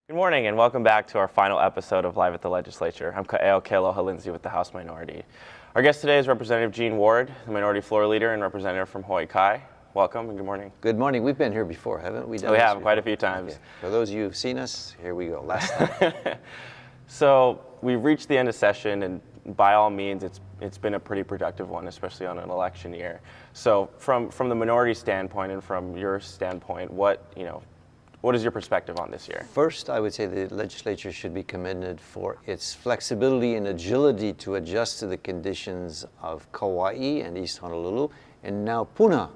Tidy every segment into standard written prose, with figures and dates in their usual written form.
Good morning and welcome back to our final episode of Live at the Legislature. I'm Kaeo Kealoha Lindsay with the House Minority. Our guest today is Representative Gene Ward, the Minority Floor Leader and Representative from Hawaii Kai. Welcome and good morning. Good morning. We've been here before, haven't we? We have quite a few times. Okay. For those of you who've seen us, here we go. Last time. So we've reached the end of session, and by all means, it's been a pretty productive one, especially on an election year. So from the minority standpoint and from your standpoint, what is your perspective on this year? First, I would say the legislature should be commended for its flexibility and agility to adjust to the conditions of Kauai and East Honolulu, and now Puna.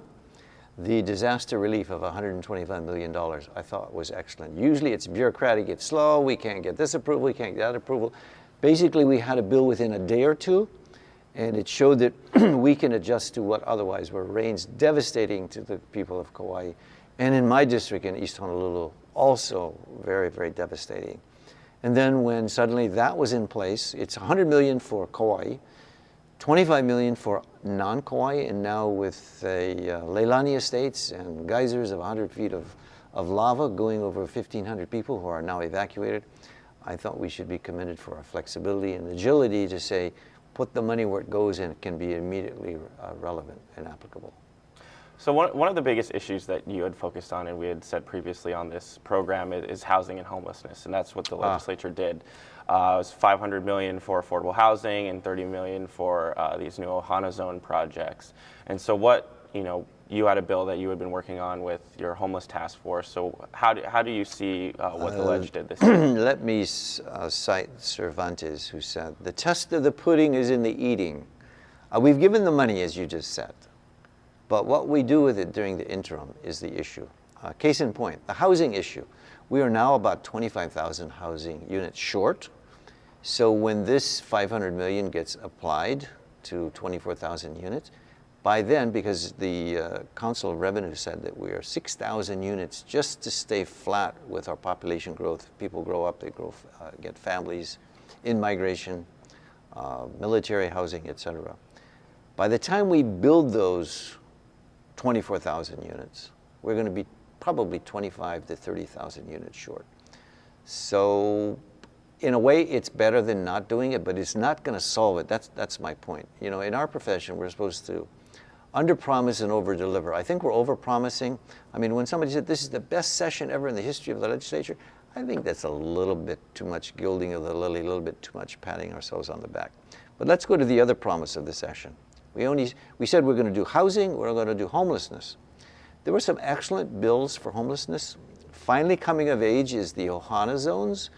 The disaster relief of $125 million I thought was excellent. Usually it's bureaucratic, it's slow, we can't get this approval, we can't get that approval. Basically, we had a bill within a day or two, and it showed that we can adjust to what otherwise were rains devastating to the people of Kauai. And in my district in East Honolulu, also very, very devastating. And then when suddenly that was in place, it's $100 million for Kauai, $25 million for non-Kauai, and now with the Leilani estates and geysers of 100 feet of lava going over 1,500 people who are now evacuated, I thought we should be commended for our flexibility and agility to say, put the money where it goes and it can be immediately relevant and applicable. So one of the biggest issues that you had focused on, and we had said previously on this program, is housing and homelessness, and that's what the legislature did. It was $500 million for affordable housing and $30 million for these new Ohana Zone projects. And so you had a bill that you had been working on with your homeless task force. So how do you see what the ledge did this year? Let me cite Cervantes, who said, "The test of the pudding is in the eating." We've given the money, as you just said. But what we do with it during the interim is the issue. Case in point, the housing issue. We are now about 25,000 housing units short. So when this $500 million gets applied to 24,000 units, by then, because the Council of Revenue said that we are 6,000 units just to stay flat with our population growth. People grow up, they get families, in migration, military housing, etc. By the time we build those 24,000 units, we're going to be probably 25 to 30,000 units short. So in a way, it's better than not doing it, but it's not going to solve it. That's my point. You know, in our profession, we're supposed to under-promise and over-deliver. I think we're over-promising. I mean, when somebody said this is the best session ever in the history of the legislature, I think that's a little bit too much gilding of the lily, a little bit too much patting ourselves on the back. But let's go to the other promise of the session. We said we're going to do housing, we're going to do homelessness. There were some excellent bills for homelessness. Finally coming of age is the Ohana zones,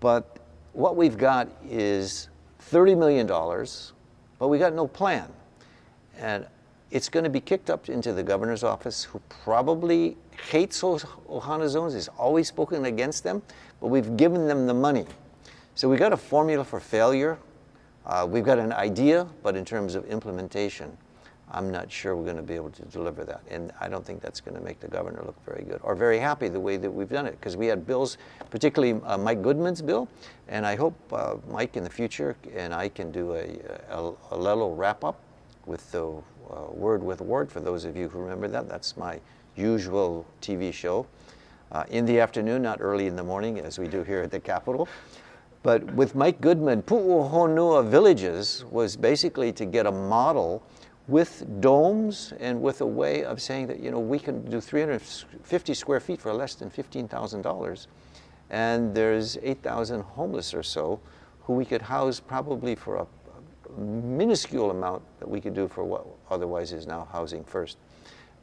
but what we've got is $30 million, but we got no plan. And it's going to be kicked up into the governor's office, who probably hates Ohana zones, has always spoken against them, but we've given them the money. So we got a formula for failure. We've got an idea, but in terms of implementation, I'm not sure we're going to be able to deliver that. And I don't think that's going to make the governor look very good or very happy the way that we've done it. Because we had bills, particularly Mike Goodman's bill, and I hope Mike in the future and I can do a little wrap-up with the Word with Ward, for those of you who remember that. That's my usual TV show. In the afternoon, not early in the morning, as we do here at the Capitol. But with Mike Goodman, Pu'uhonua Villages was basically to get a model with domes and with a way of saying that, you know, we can do 350 square feet for less than $15,000. And there's 8,000 homeless or so who we could house probably for a minuscule amount that we could do for what otherwise is now Housing First.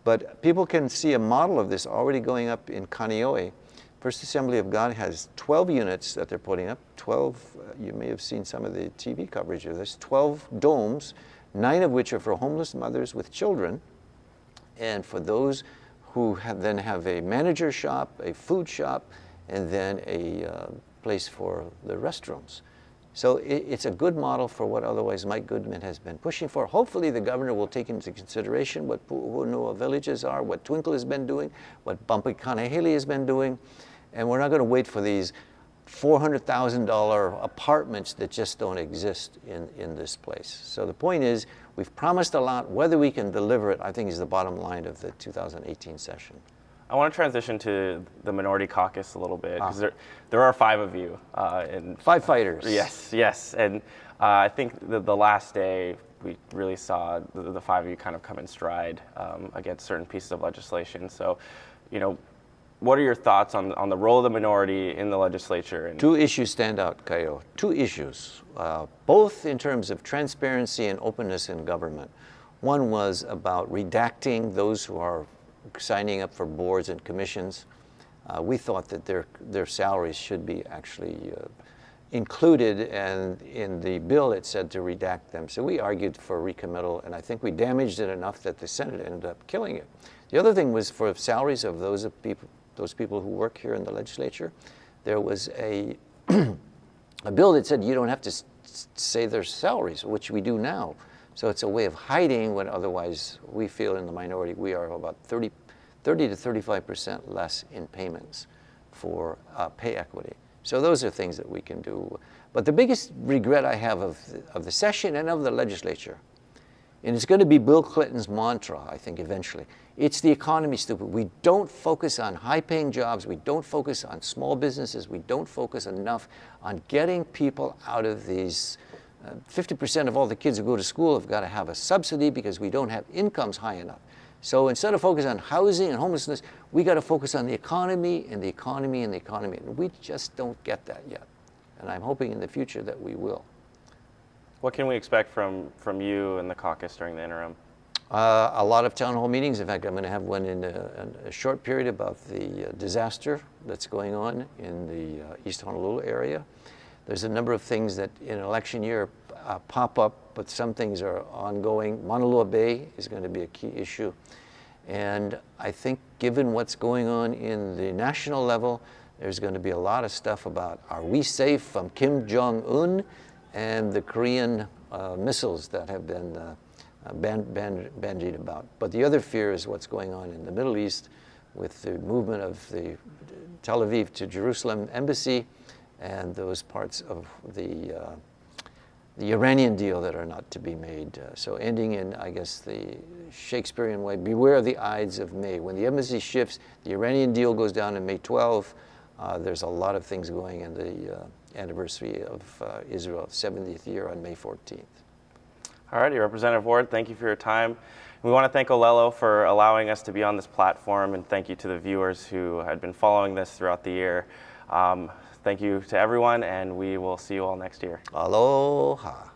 But people can see a model of this already going up in Kaneohe. First Assembly of God has 12 units that they're putting up. 12, you may have seen some of the TV coverage of this, 12 domes, 9 of which are for homeless mothers with children, and for those who then have a manager shop, a food shop, and then a place for the restrooms. So it's a good model for what otherwise Mike Goodman has been pushing for. Hopefully the governor will take into consideration what Pu'uhonua Villages are, what Twinkle has been doing, what Bumpikanahaley has been doing, and we're not going to wait for these $400,000 apartments that just don't exist in this place. So the point is, we've promised a lot. Whether we can deliver it, I think, is the bottom line of the 2018 session. I want to transition to the minority caucus a little bit, because there are 5 of you. And 5 fighters. Yes, yes. And I think the last day we really saw the 5 of you kind of come in stride against certain pieces of legislation. So, what are your thoughts on the role of the minority in the legislature? And 2 issues stand out, Caio. 2 issues, both in terms of transparency and openness in government. One was about redacting those who are signing up for boards and commissions. We thought that their salaries should be actually included, and in the bill it said to redact them. So we argued for recommittal, and I think we damaged it enough that the Senate ended up killing it. The other thing was for salaries of those people who work here in the legislature. There was a bill that said you don't have to say their salaries, which we do now. So it's a way of hiding what otherwise we feel in the minority we are about 30 to 35% less in payments for pay equity. So those are things that we can do. But the biggest regret I have of the session and of the legislature, and it's going to be Bill Clinton's mantra, I think, eventually, it's the economy, stupid. We don't focus on high-paying jobs. We don't focus on small businesses. We don't focus enough on getting people out of these. 50% of all the kids who go to school have got to have a subsidy because we don't have incomes high enough. So instead of focusing on housing and homelessness, we got to focus on the economy and the economy and the economy. And we just don't get that yet. And I'm hoping in the future that we will. what can we expect from you and the caucus during the interim? A lot of town hall meetings. In fact, I'm going to have one in a short period about the disaster that's going on in the East Honolulu area. There's a number of things that in an election year pop up, but some things are ongoing. Maunalua Bay is going to be a key issue. And I think given what's going on in the national level, there's going to be a lot of stuff about, are we safe from Kim Jong-un and the Korean missiles that have been bandied about. But the other fear is what's going on in the Middle East with the movement of the Tel Aviv to Jerusalem embassy and those parts of the Iranian deal that are not to be made. So ending in, I guess, the Shakespearean way, beware the Ides of May. When the embassy shifts, the Iranian deal goes down on May 12. There's a lot of things going in the anniversary of Israel's 70th year on May 14th. All righty, Representative Ward, thank you for your time. We want to thank Olelo for allowing us to be on this platform, and thank you to the viewers who had been following this throughout the year. Thank you to everyone, and we will see you all next year. Aloha.